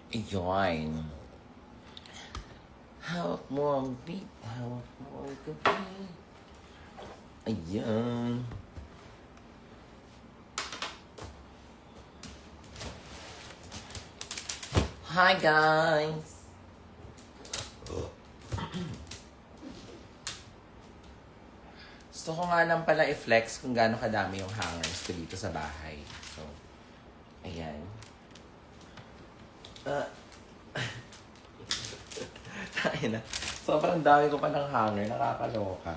Ayun. Hawak mo ang beat, hawak mo ang gabi. Ayan. Hi guys! Gusto ko nga lang pala i-flex kung gaano kadami yung hangers ko dito sa bahay. So, ayan. Tayo na. Sobrang dami ko pa ng hanger. Nakakaloka.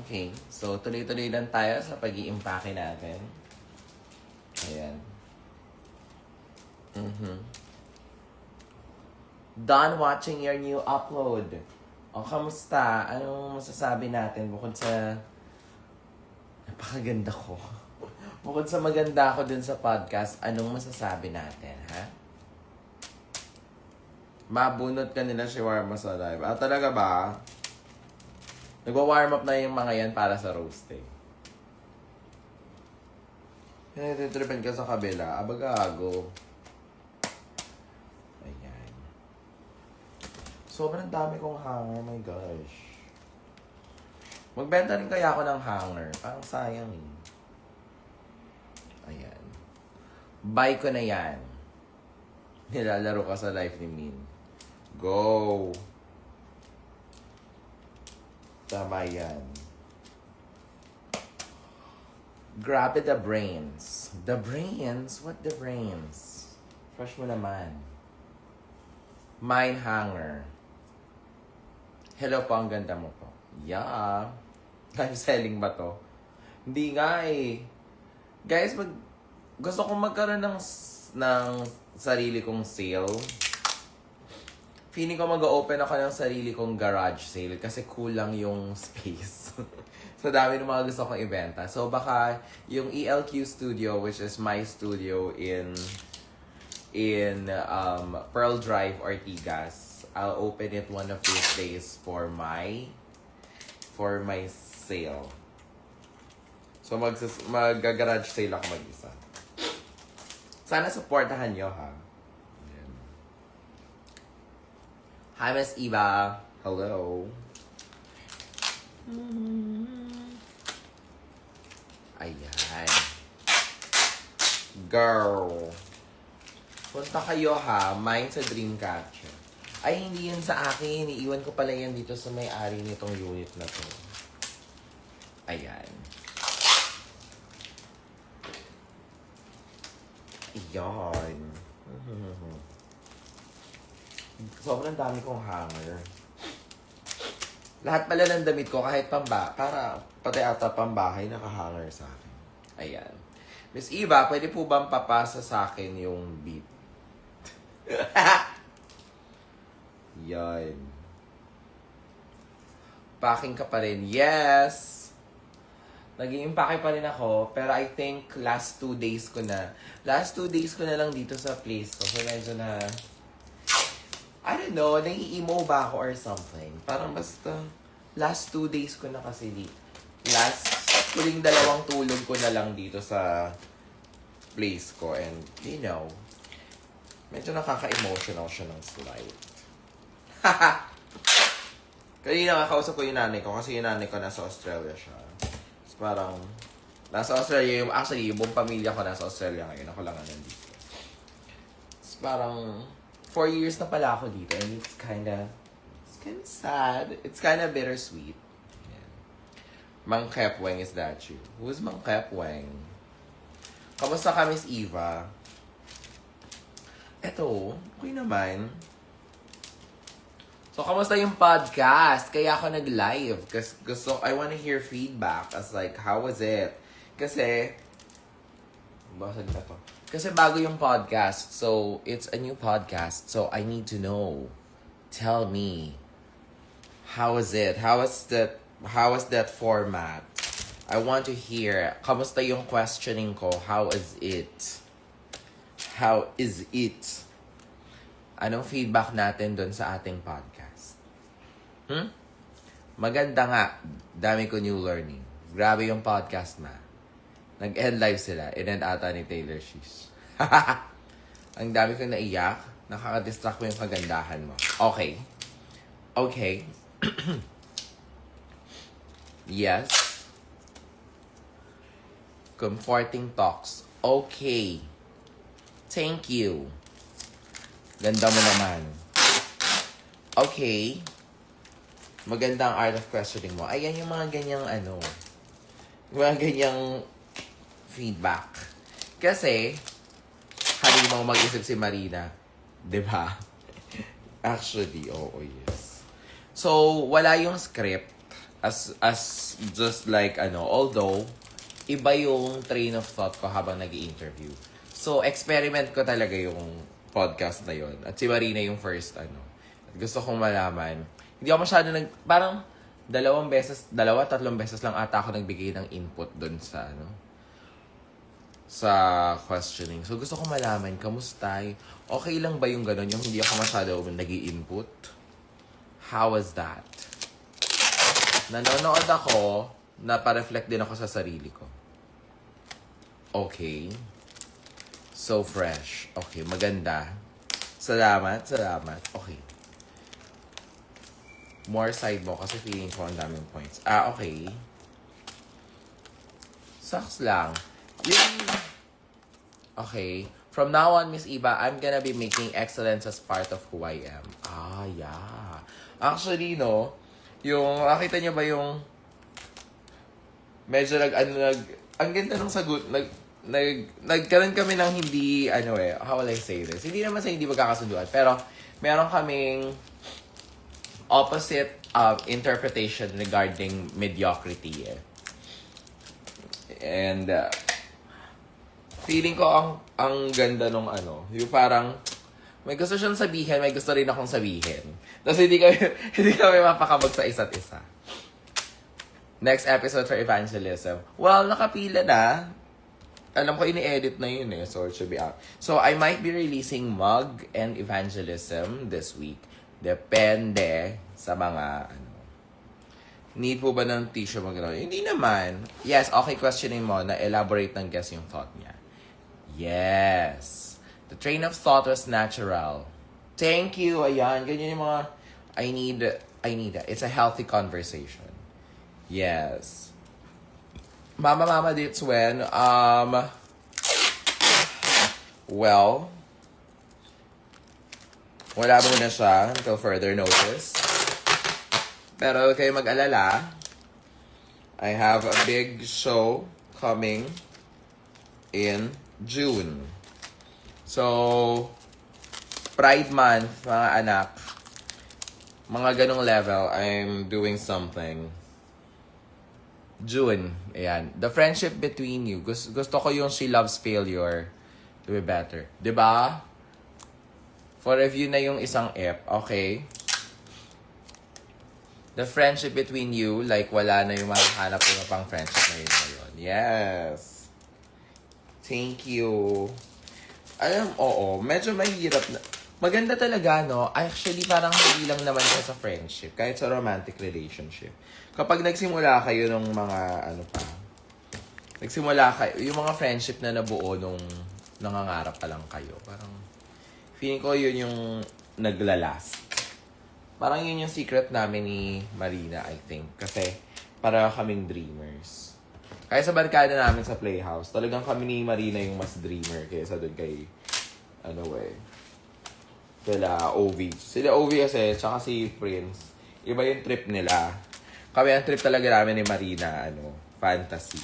Okay. So, tuloy-tuloy lang tayo sa pag-iimpake natin. Ayan. Done watching your new upload. O, kamusta? Anong masasabi natin bukod sa napakaganda ko? Bukod sa maganda ako dun sa podcast, anong masasabi natin, ha? Mabunot ka nila shawarma sa live. Ah, talaga ba? Nagwa-warm up na yung mga yan para sa roasting. Titripan ka sa kabila. Abagago. Ayan. Sobrang dami kong hanger. My gosh. Magbenta rin kaya ako ng hanger. Parang sayang eh. Ayan. Buy ko na yan. Nilalaro ka sa life ni Min. Go! Tama yan. Grabe the brains. The brains? What the brains? Fresh mo naman. Mine hanger. Hello po, ang ganda mo po. Yeah. Live selling ba to? Hindi nga eh. Guys, gusto kong magkaroon ng sarili kong sale. Feeling ko mag-open ako ng sarili kong garage sale kasi kulang yung space. So, dami ng mga gusto kong ibenta. So, baka yung ELQ Studio, which is my studio in Pearl Drive, Ortigas, I'll open it one of these days for my sale. So, mag-garage sale ako mag-isa. Sana supportahan nyo, ha? Ayan. Hi, Miss Eva. Hello. Ayan. Girl. Punta kayo, ha? Mine sa Dreamcatcher. Ay, hindi yan sa akin. Iiwan ko pala yan dito sa may-ari nitong unit na to. Ayan. Ayan. Sobrang dami kong hanger. Lahat pala ng damit ko, kahit pati ata pambahay, nakahanger sa akin. Ayan. Miss Eva, pwede po bang papasa sa akin yung beat? Yan. Packing ka pa rin. Yes! Nag-i-impake pa rin ako, pero I think last 2 days ko na lang dito sa place ko. So medyo na, I don't know, nai-emo ba ako or something. Parang basta, last 2 days ko na kasi huling 2 tulog ko na lang dito sa place ko. And, you know, medyo nakaka-emotional siya ng slight. Kanina kakausap ko yung nanay ko kasi yung nanay ko nasa Australia siya. So, parang, nasa Australia, actually, yung buong pamilya ko nasa Australia ngayon. Ako lang nandito. So, parang, 4 years na pala ako dito and it's kinda sad. It's kinda bittersweet. Ayan. Mang Kepweng, is that you? Who's Mang Kepweng? Kamusta ka, Miss Eva? Eto, okay naman. So, kamusta yung podcast? Kaya ako nag-live. Kasi I wanna hear feedback as like, how was it? Kasi, basag na to. Kasi bago yung podcast, so it's a new podcast, so I need to know. Tell me, how was it? How was that format? I want to hear. Kamusta yung questioning ko? How is it? How is it? Anong feedback natin doon sa ating podcast? Maganda nga. Dami ko new learning. Grabe yung podcast na. Nag-end live sila. In-end ata ni Taylor Swift. Ang dami kong naiyak. Nakaka-distract mo yung kagandahan mo. Okay. Okay. Yes. Comforting talks. Okay. Thank you. Ganda mo naman. Okay. Maganda ang art of questioning mo. Ayan yung mga ganyang mga ganyang feedback. Kasi, halimaw mag-isip si Marina. Diba? Actually, oo, yes. So, wala yung script as just like, although, iba yung train of thought ko habang nag-i-interview. So, experiment ko talaga yung podcast na yon. At si Marina yung first, At gusto kong malaman. Hindi ako masyado parang 2 beses, 3 beses lang ata ako nagbigay ng input doon sa, sa questioning. So, gusto kong malaman, kamusta? Okay lang ba yung ganun? Yung hindi ako masyado nag-i-input? How was that? Nanonood ako, na-reflect din ako sa sarili ko. Okay. So fresh. Okay, maganda. Salamat. Okay. More side mo kasi feeling ko ang daming points. Okay. Sucks lang. Okay. From now on, Miss Iba, I'm gonna be making excellence as part of who I am. Yeah. Actually, yung, nakita niyo ba yung medyo ang ganda ng sagot, nagkaroon kami ng hindi, how will I say this? Hindi naman sa hindi magkakasunduan, pero meron kaming opposite interpretation regarding mediocrity. And, feeling ko ang ganda nung yung parang, may gusto siyang sabihin, may gusto rin akong sabihin. Tapos hindi kami mapakabag sa isa't isa. Next episode for evangelism. Well, nakapila na. Alam ko, ini-edit na yun so it should be out. So, I might be releasing mug and evangelism this week. Depende sa mga, Need po ba ng tissue mo gano'n? Hindi naman. Yes, okay, questioning mo na elaborate ng guess yung thought niya. Yes. The train of thought was natural. Thank you. Ayan, ganyan yung mga, I need that. It's a healthy conversation. Yes. Mama, it's when, well, wala muna siya until further notice. Pero huwag kayo mag-alala. I have a big show coming in June. So, Pride Month, mga anak, mga ganong level, I'm doing something. June, ayan. The friendship between you. Gusto ko yung she loves failure to be better. Diba? For review na yung isang ep, okay? The friendship between you, like wala na yung makahanap mo pang friendship na yun ngayon. Yes. Thank you. Oo, medyo mahirap na. Maganda talaga, Actually, parang hindi lang naman siya sa friendship, kahit sa romantic relationship. Kapag nagsimula kayo ng mga, yung mga friendship na nabuo nung nangangarap pa lang kayo, parang, feeling ko yun yung naglalast. Parang yun yung secret namin ni Marina, I think. Kasi, para kaming dreamers. Kaya sa barkada namin sa Playhouse, talagang kami ni Marina yung mas dreamer kaysa doon kay, sila OV. Sila OV kasi, tsaka si Prince. Iba yung trip nila. Kami ang trip talaga namin ni Marina, fantasy.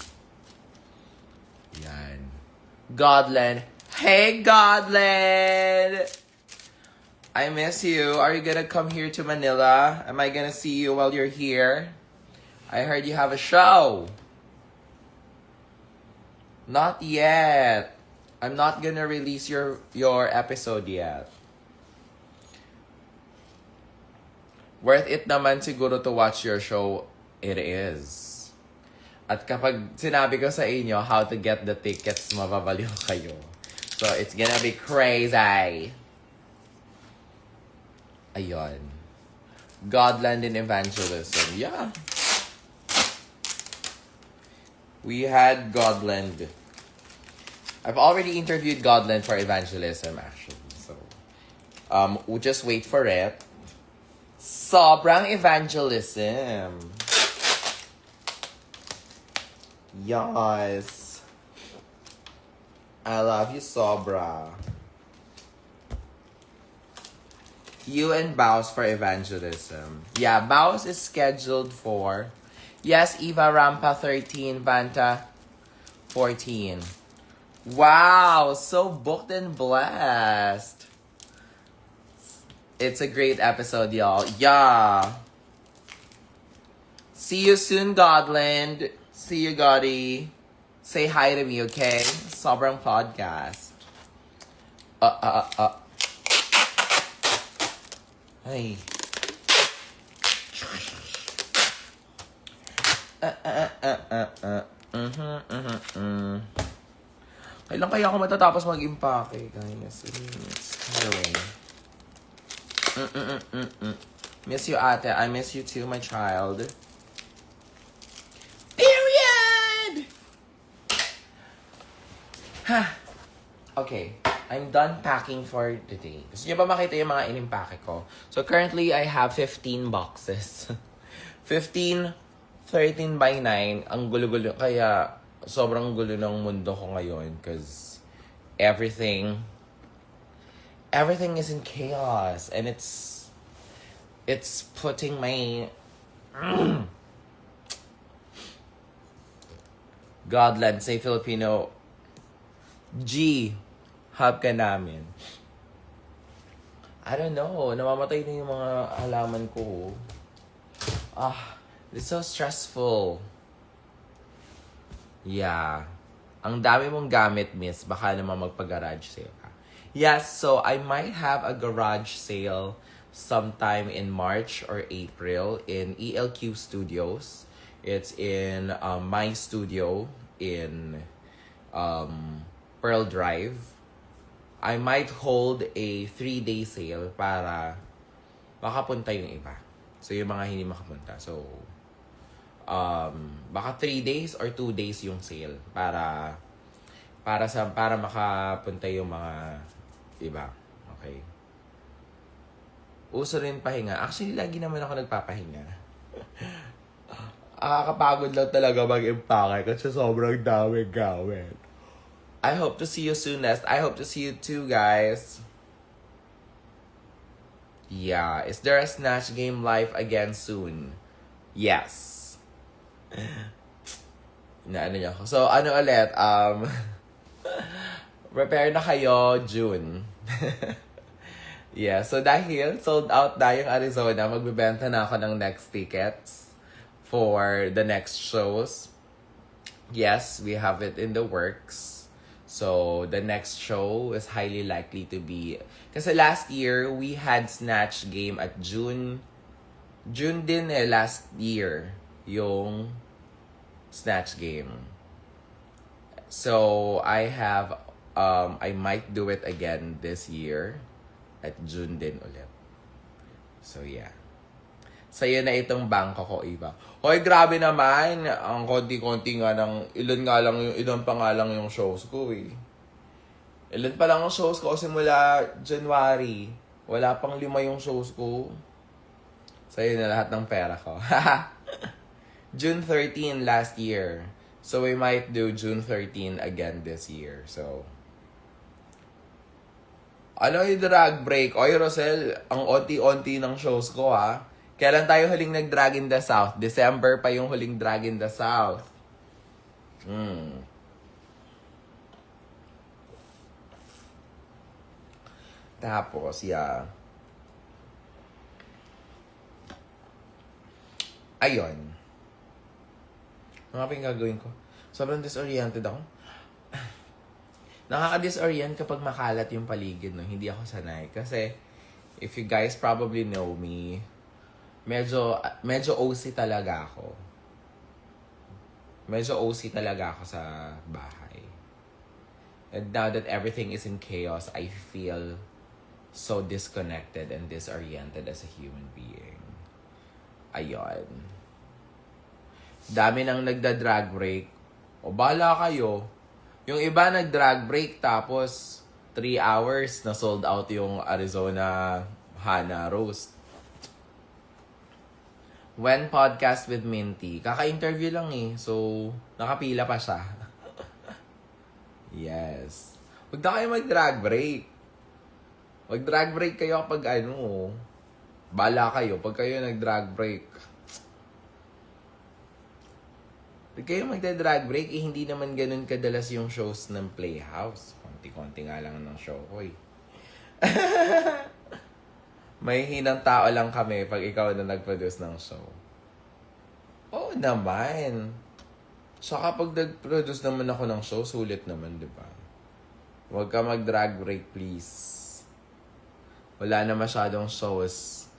Yan. Godland. Hey, Godland! I miss you. Are you gonna come here to Manila? Am I gonna see you while you're here? I heard you have a show. Not yet. I'm not gonna release your episode yet. Worth it naman siguro to watch your show. It is. At kapag sinabi ko sa inyo how to get the tickets, mababaliw kayo. So, it's gonna be crazy. Ayun. Godland and evangelism. Yeah. We had Godland. I've already interviewed Godland for evangelism, actually. So, we'll just wait for it. Sobrang evangelism. Yes. I love you, Sobra. You and Baus for evangelism. Yeah, Baus is scheduled for... Yes, Eva Rampa 13, Vanta 14. Wow, so booked and blessed. It's a great episode, y'all. Yeah. See you soon, Godland. See you, Gotti. Say hi to me, okay? Sobrang podcast. Ay. Kailan kaya ako matatapos mag-impake, guys? Anyway. Miss you, ate. I miss you too, my child. Period! Ha! Okay. I'm done packing for today. Gusto niyo ba makita yung mga inimpake ko? So, currently, I have 15 boxes. 15, 13 by 9. Ang gulo-gulo. Kaya, sobrang gulo ng mundo ko ngayon. Because, everything is in chaos. And it's putting my... Godland, say Filipino. G. Hub ka namin. I don't know. Namamatay na yung mga halaman ko. It's so stressful. Yeah. Ang dami mong gamit, miss. Baka naman magpa-garage sale ka. Yes, so I might have a garage sale sometime in March or April in ELQ Studios. It's in my studio in Pearl Drive. I might hold a 3-day sale para makapunta yung iba. So, yung mga hindi makapunta. So, baka 3 days or 2 days yung sale para makapunta yung mga iba. Okay. Uso rin pahinga. Actually, lagi naman ako nagpapahinga. Nakakapagod lang talaga mag-impake kasi sobrang daming gawin. I hope to see you soon, Nest. I hope to see you too, guys. Yeah. Is there a Snatch Game live again soon? Yes. Ano niya ako. So, ano ulit? Prepare na kayo, June. Yeah. So, dahil sold out na yung Arizona, magbibenta na ako ng next tickets for the next shows. Yes, we have it in the works. So, the next show is highly likely to be... Kasi last year, we had Snatch Game at June. June din last year, yung Snatch Game. So, I might do it again this year at June din ulit. So, yeah. Sa'yo na itong bangko ko, Eva. Hoy, grabe naman. Ang konti-konti nga ilan pa nga lang yung shows ko eh. Ilan pa lang ang shows ko simula January. Wala pang 5 yung shows ko. Sa'yo na lahat ng pera ko. June 13 last year. So we might do June 13 again this year. So, ano yung drag break? Oy, Rosel, ang onti-onti ng shows ko ha. Kailan tayo huling nag-drag in the South? December pa yung huling drag in the South. Tapos, yeah. Ayun. Ano pa yung gagawin ko? Sobrang disoriented ako. Nakaka-disorient kapag makalat yung paligid, no? Hindi ako sanay. Kasi, if you guys probably know me, medyo OC talaga ako. Medyo OC talaga ako sa bahay. And now that everything is in chaos, I feel so disconnected and disoriented as a human being. Ayun. Dami nang nagda-drag break. O bala kayo. Yung iba nag-drag break tapos 3 hours na sold out yung Arizona Hana Roast. When podcast with Minty. Kaka-interview lang eh. So, nakapila pa siya. Yes. Huwag na kayo mag-drag break. Mag-drag break kayo kapag bala kayo. Pag kayo nag-drag break. Pag kayo magda-drag break, hindi naman ganun kadalas yung shows ng Playhouse. Konti-konti nga lang ng show ko eh. May hinang tao lang kami pag ikaw na nag-produce ng show. Oo naman. Saka pag nag-produce naman ako ng show, sulit naman, di ba? Huwag ka mag-drag break, please. Wala na masyadong shows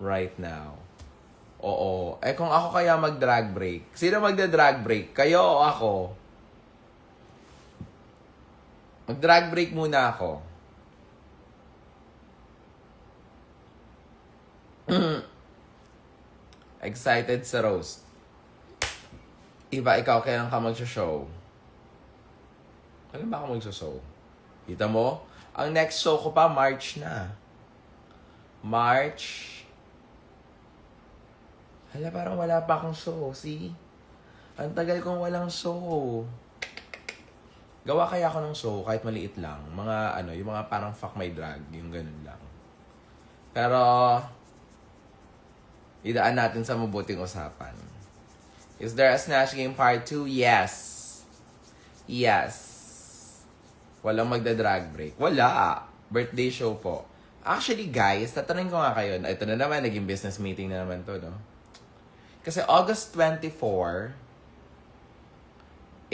right now. Oo. Eh kung ako kaya mag-drag break, sino magda-drag break? Kayo o ako? Mag-drag break muna ako. Excited sa roast. Iba, ikaw kailan ka mag-show? Kailan ba ako mag-show? Kita mo? Ang next show ko pa, March na. March. Hala, parang wala pa akong show. See? Ang tagal kong walang show. Gawa kaya ako ng show, kahit maliit lang. Yung mga parang fuck my drag. Yung ganun lang. Pero, idaan natin sa mabuting usapan. Is there a Snatch Game Part 2? Yes. Yes. Walang magda-drag break. Wala. Birthday show po. Actually, guys, tatanungin ko nga kayo. Ito na naman, naging business meeting na naman to, no? Kasi August 24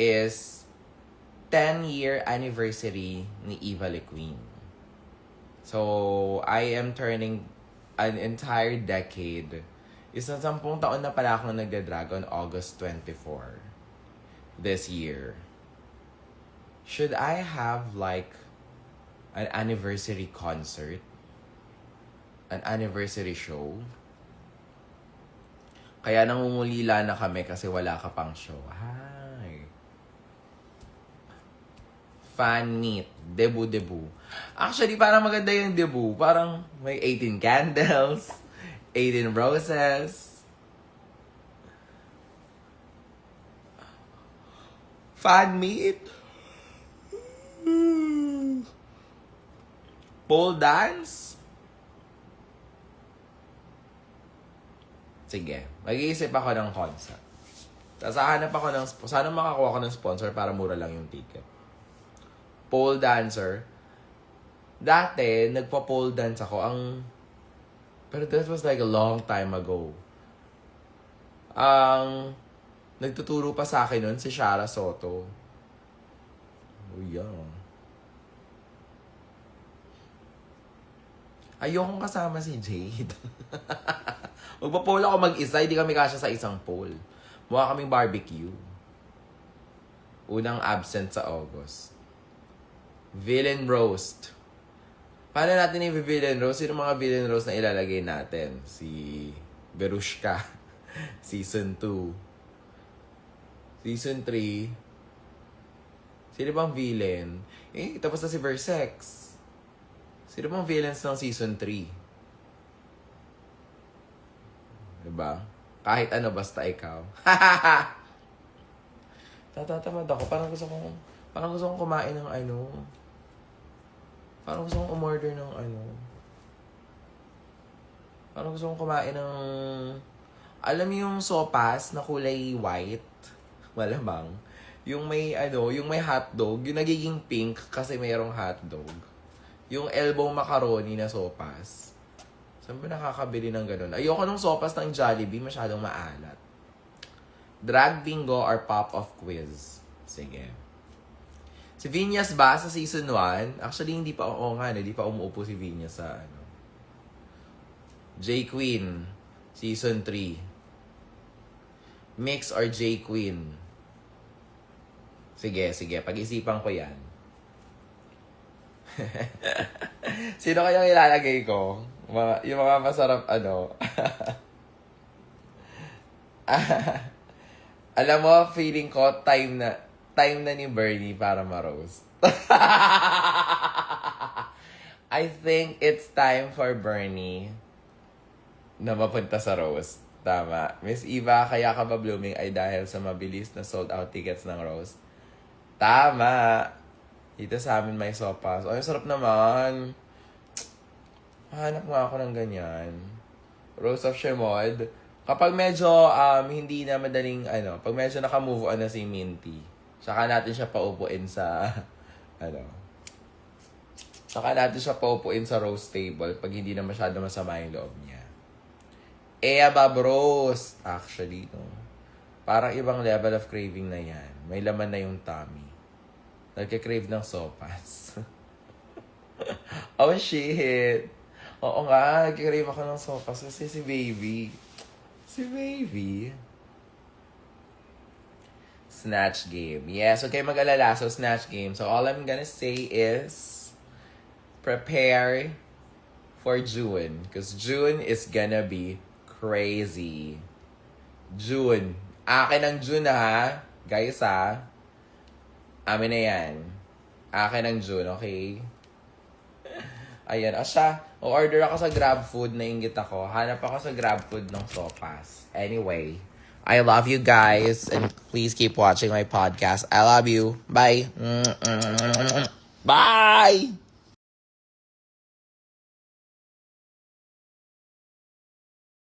is 10-year anniversary ni Eva Le Queen. So, I am turning an entire decade. Isang 10 taon na pala akong nagda-drag on August 24 this year. Should I have like an anniversary concert? An anniversary show? Kaya nangungulila na kami kasi wala ka pang show. Hi. Fan meet. Debut. Actually, parang maganda yung debut. Parang may 18 candles. 18 roses. Fan meet. Pole dance. Sige. Mag-iisip ako ng concept. Tapos hahanap ako ng... Sana makakuha ko ng sponsor para mura lang yung ticket. Pole dancer. Dati, nagpa-pole dance ako. Pero that was like a long time ago. Nagtuturo pa sa akin nun si Shara Soto. Oh, yeah. Ayokong kasama si Jade. Magpa-pole ako mag-isa, hindi kami kasya sa isang pole. Mukha kaming barbecue. Unang absent sa August. Villain roast. Paano natin yung villain roast? Sino mga villain roast na ilalagay natin? Si Berushka. Season 2. Season 3. Sino bang villain? Tapos na si Versex. Sino bang villains ng Season 3? Diba? Kahit ano, basta ikaw. Tatatamad ako. Parang gusto kong kumain ng Parang gusto kong umorder ng Parang gusto kong kumain ng... Alam mo yung sopas na kulay white? Malamang. Yung may hotdog. Yung nagiging pink kasi mayroong hotdog. Yung elbow macaroni na sopas. Saan ba nakakabili ng ganun? Ayoko ng sopas ng Jollibee. Masyadong maalat. Drag bingo or pop-off quiz. Sige. Si Vinyas ba sa season 1? Actually, hindi pa umuupo si Vinyas sa J Queen, season 3. Mix or J Queen? Sige. Pag-isipan ko yan. Sino kayang ilalagay ko? Yung mga masarap Alam mo, feeling ko, time na... time na ni Bernie para ma-roast. I think it's time for Bernie na mapunta sa roast. Tama. Miss Eva, kaya ka ba blooming ay dahil sa mabilis na sold out tickets ng roast? Tama. Dito sa amin may sopas. Ay, sarap naman. Hanap nga ako ng ganyan. Roast of Shemod. Kapag medyo hindi na madaling, pag medyo naka-move on na si Minty, saka natin siya paupuin sa, saka natin siya paupuin sa roast table pag hindi na masyado masama yung loob niya. Ea Bob Roast. Actually, no. Parang ibang level of craving na yan. May laman na yung tummy. Nagka-crave ng sopas. Oh, shit. Oo nga, nagka-crave ako ng sopas kasi si baby. Snatch game. Yes, okay mag-alala. So, snatch game. So, all I'm gonna say is prepare for June. Because June is gonna be crazy. June. Akin ang June ha. Guys ha. Amin na yan. Akin ang June, okay? Ayan. Siya. O-order ako sa GrabFood. Nainggit ako. Hanap ako sa GrabFood ng sopas. Anyway. I love you guys. And please keep watching my podcast. I love you. Bye. Bye!